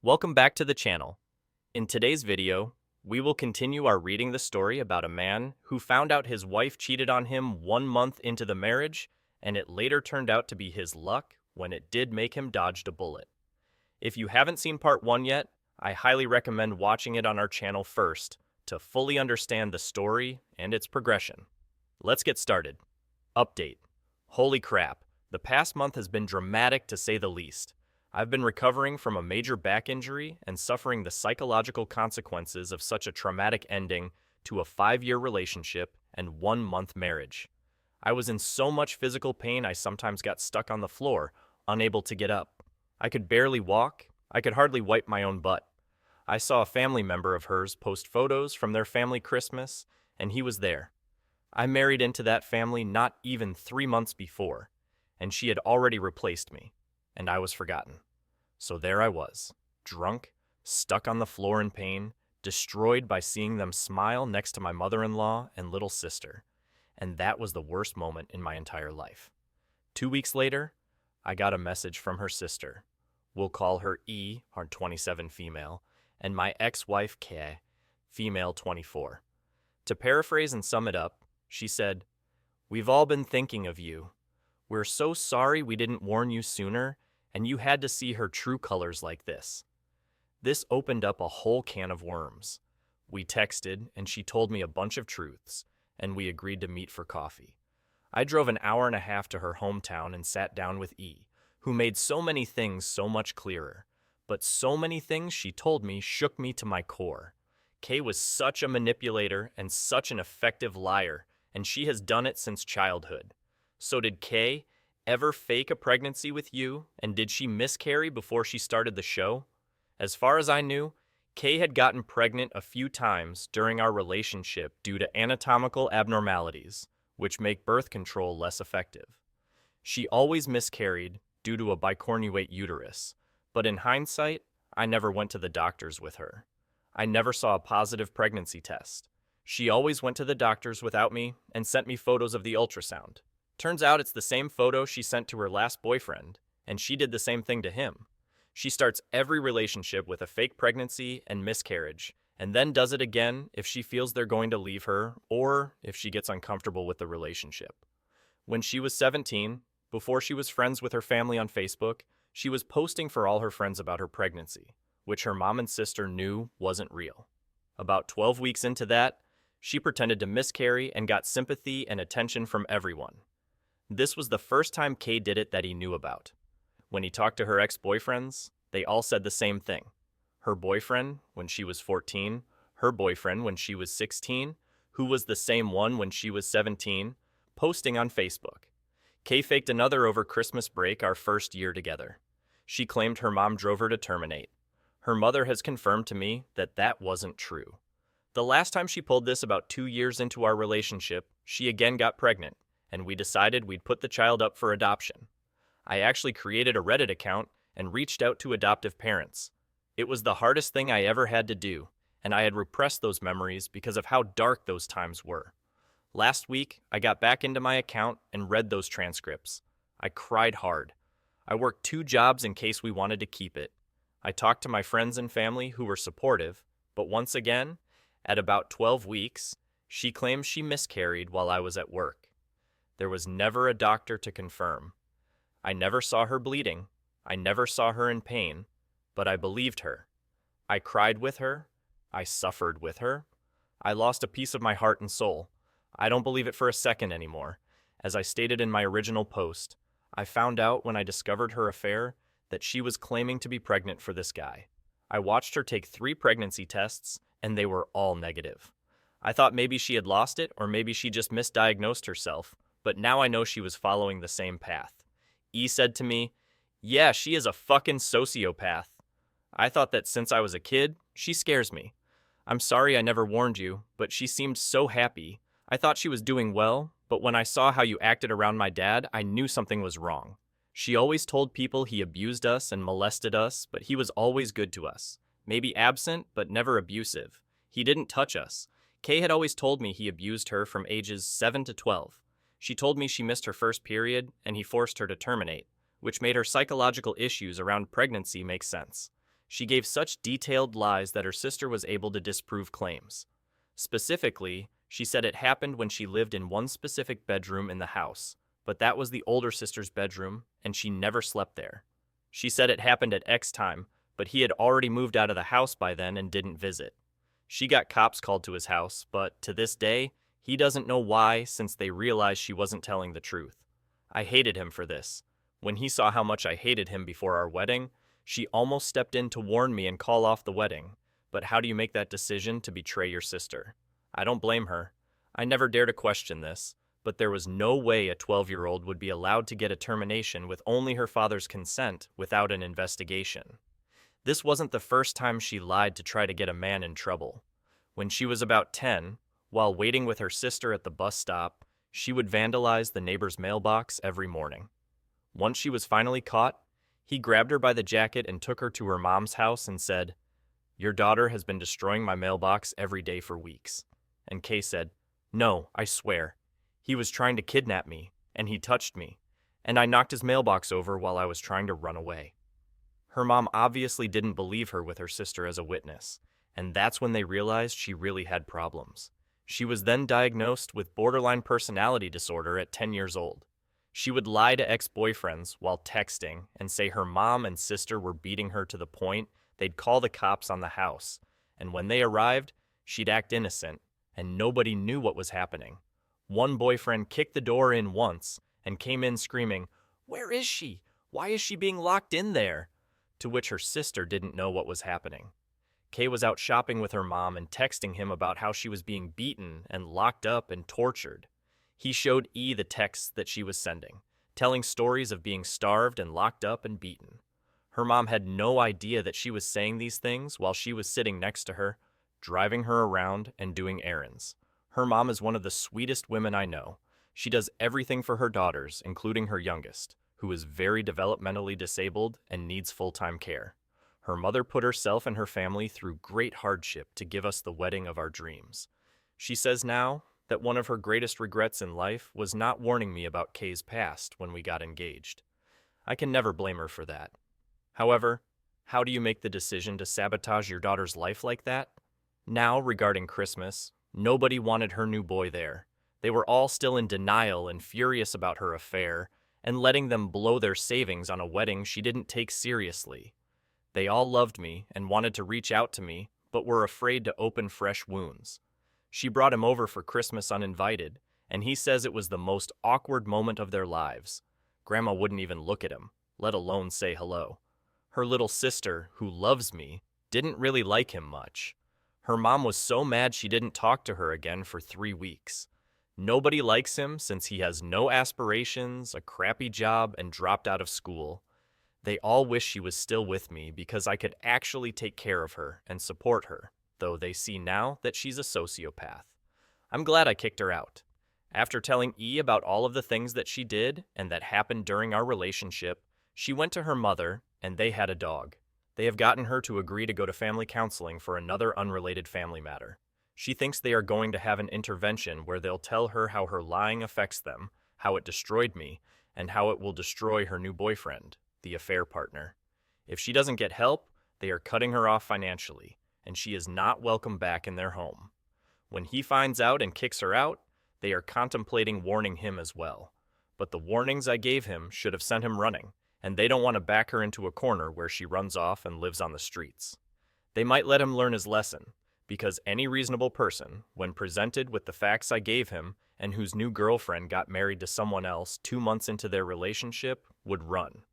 Welcome back to the channel. In today's video, we will continue our reading the story about a man who found out his wife cheated on him 1 month into the marriage, and it later turned out to be his luck when it did make him dodge a bullet. If you haven't seen part 1 yet, I highly recommend watching it on our channel first to fully understand the story and its progression. Let's get started. Update. Holy crap, the past month has been dramatic to say the least. I've been recovering from a major back injury and suffering the psychological consequences of such a traumatic ending to a 5-year relationship and 1 month marriage. I was in so much physical pain I sometimes got stuck on the floor, unable to get up. I could barely walk, I could hardly wipe my own butt. I saw a family member of hers post photos from their family Christmas, and he was there. I married into that family not even 3 months before, and she had already replaced me, and I was forgotten. So there I was, drunk, stuck on the floor in pain, destroyed by seeing them smile next to my mother-in-law and little sister. And that was the worst moment in my entire life. 2 weeks later, I got a message from her sister. We'll call her E, our 27 female, and my ex-wife K, female 24. To paraphrase and sum it up, she said, "We've all been thinking of you. We're so sorry we didn't warn you sooner, and you had to see her true colors like this." This opened up a whole can of worms. We texted, and she told me a bunch of truths, and we agreed to meet for coffee. I drove an hour and a half to her hometown and sat down with E, who made so many things so much clearer. But so many things she told me shook me to my core. Kay was such a manipulator and such an effective liar, and she has done it since childhood. So did Kay ever fake a pregnancy with you, and did she miscarry before she started the show? As far as I knew, Kay had gotten pregnant a few times during our relationship due to anatomical abnormalities, which make birth control less effective. She always miscarried due to a bicornuate uterus, but in hindsight, I never went to the doctors with her. I never saw a positive pregnancy test. She always went to the doctors without me and sent me photos of the ultrasound. Turns out it's the same photo she sent to her last boyfriend, and she did the same thing to him. She starts every relationship with a fake pregnancy and miscarriage, and then does it again if she feels they're going to leave her or if she gets uncomfortable with the relationship. When she was 17, before she was friends with her family on Facebook, she was posting for all her friends about her pregnancy, which her mom and sister knew wasn't real. About 12 weeks into that, she pretended to miscarry and got sympathy and attention from everyone. This was the first time Kay did it that he knew about. When he talked to her ex-boyfriends, they all said the same thing. Her boyfriend when she was 14, her boyfriend when she was 16, who was the same one when she was 17, posting on Facebook. Kay faked another over Christmas break our first year together. She claimed her mom drove her to terminate. Her mother has confirmed to me that that wasn't true. The last time she pulled this about 2 years into our relationship, she again got pregnant, and we decided we'd put the child up for adoption. I actually created a Reddit account and reached out to adoptive parents. It was the hardest thing I ever had to do, and I had repressed those memories because of how dark those times were. Last week, I got back into my account and read those transcripts. I cried hard. I worked 2 jobs in case we wanted to keep it. I talked to my friends and family who were supportive, but once again, at about 12 weeks, she claims she miscarried while I was at work. There was never a doctor to confirm. I never saw her bleeding. I never saw her in pain, but I believed her. I cried with her. I suffered with her. I lost a piece of my heart and soul. I don't believe it for a second anymore. As I stated in my original post, I found out when I discovered her affair that she was claiming to be pregnant for this guy. I watched her take 3 pregnancy tests, and they were all negative. I thought maybe she had lost it, or maybe she just misdiagnosed herself, but now I know she was following the same path. E said to me, "Yeah, she is a fucking sociopath." I thought that since I was a kid, she scares me. I'm sorry I never warned you, but she seemed so happy. I thought she was doing well, but when I saw how you acted around my dad, I knew something was wrong. She always told people he abused us and molested us, but he was always good to us. Maybe absent, but never abusive. He didn't touch us. Kay had always told me he abused her from ages 7 to 12. She told me she missed her first period, and he forced her to terminate, which made her psychological issues around pregnancy make sense. She gave such detailed lies that her sister was able to disprove claims. Specifically, she said it happened when she lived in one specific bedroom in the house, but that was the older sister's bedroom, and she never slept there. She said it happened at X time, but he had already moved out of the house by then and didn't visit. She got cops called to his house, but to this day, he doesn't know why since they realized she wasn't telling the truth. I hated him for this. When he saw how much I hated him before our wedding, she almost stepped in to warn me and call off the wedding. But how do you make that decision to betray your sister? I don't blame her. I never dare to question this, but there was no way a 12-year-old would be allowed to get a termination with only her father's consent without an investigation. This wasn't the first time she lied to try to get a man in trouble. When she was about 10, while waiting with her sister at the bus stop, she would vandalize the neighbor's mailbox every morning. Once she was finally caught, he grabbed her by the jacket and took her to her mom's house and said, "Your daughter has been destroying my mailbox every day for weeks." And Kay said, "No, I swear. He was trying to kidnap me, and he touched me, and I knocked his mailbox over while I was trying to run away." Her mom obviously didn't believe her with her sister as a witness, and that's when they realized she really had problems. She was then diagnosed with borderline personality disorder at 10 years old. She would lie to ex-boyfriends while texting and say her mom and sister were beating her to the point they'd call the cops on the house, and when they arrived, she'd act innocent, and nobody knew what was happening. One boyfriend kicked the door in once and came in screaming, "Where is she? Why is she being locked in there?" To which her sister didn't know what was happening. Kay was out shopping with her mom and texting him about how she was being beaten and locked up and tortured. He showed E the texts that she was sending, telling stories of being starved and locked up and beaten. Her mom had no idea that she was saying these things while she was sitting next to her, driving her around and doing errands. Her mom is one of the sweetest women I know. She does everything for her daughters, including her youngest, who is very developmentally disabled and needs full-time care. Her mother put herself and her family through great hardship to give us the wedding of our dreams. She says now that one of her greatest regrets in life was not warning me about Kay's past when we got engaged. I can never blame her for that. However, how do you make the decision to sabotage your daughter's life like that? Now, regarding Christmas, nobody wanted her new boy there. They were all still in denial and furious about her affair, and letting them blow their savings on a wedding she didn't take seriously. They all loved me and wanted to reach out to me, but were afraid to open fresh wounds. She brought him over for Christmas uninvited, and he says it was the most awkward moment of their lives. Grandma wouldn't even look at him, let alone say hello. Her little sister, who loves me, didn't really like him much. Her mom was so mad she didn't talk to her again for 3 weeks. Nobody likes him since he has no aspirations, a crappy job, and dropped out of school. They all wish she was still with me because I could actually take care of her and support her, though they see now that she's a sociopath. I'm glad I kicked her out. After telling E about all of the things that she did and that happened during our relationship, she went to her mother, and they had a dog. They have gotten her to agree to go to family counseling for another unrelated family matter. She thinks they are going to have an intervention where they'll tell her how her lying affects them, how it destroyed me, and how it will destroy her new boyfriend, the affair partner. If she doesn't get help, they are cutting her off financially, and she is not welcome back in their home. When he finds out and kicks her out, they are contemplating warning him as well. But the warnings I gave him should have sent him running, and they don't want to back her into a corner where she runs off and lives on the streets. They might let him learn his lesson, because any reasonable person, when presented with the facts I gave him and whose new girlfriend got married to someone else 2 months into their relationship, would run.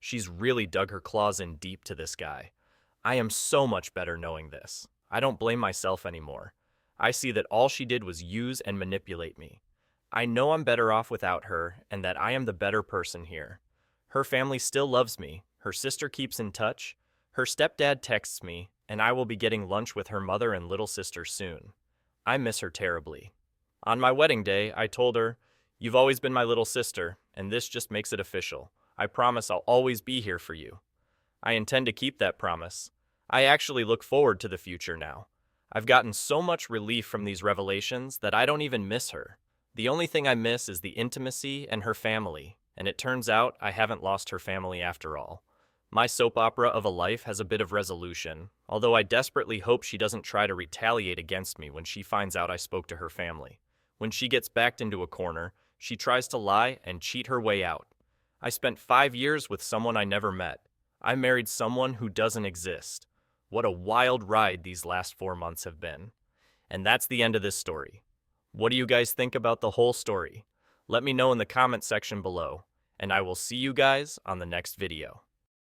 She's really dug her claws in deep to this guy. I am so much better knowing this. I don't blame myself anymore. I see that all she did was use and manipulate me. I know I'm better off without her and that I am the better person here. Her family still loves me, her sister keeps in touch, her stepdad texts me, and I will be getting lunch with her mother and little sister soon. I miss her terribly. On my wedding day, I told her, "You've always been my little sister, and this just makes it official. I promise I'll always be here for you." I intend to keep that promise. I actually look forward to the future now. I've gotten so much relief from these revelations that I don't even miss her. The only thing I miss is the intimacy and her family, and it turns out I haven't lost her family after all. My soap opera of a life has a bit of resolution, although I desperately hope she doesn't try to retaliate against me when she finds out I spoke to her family. When she gets backed into a corner, she tries to lie and cheat her way out. I spent 5 years with someone I never met. I married someone who doesn't exist. What a wild ride these last 4 months have been. And that's the end of this story. What do you guys think about the whole story? Let me know in the comment section below, and I will see you guys on the next video.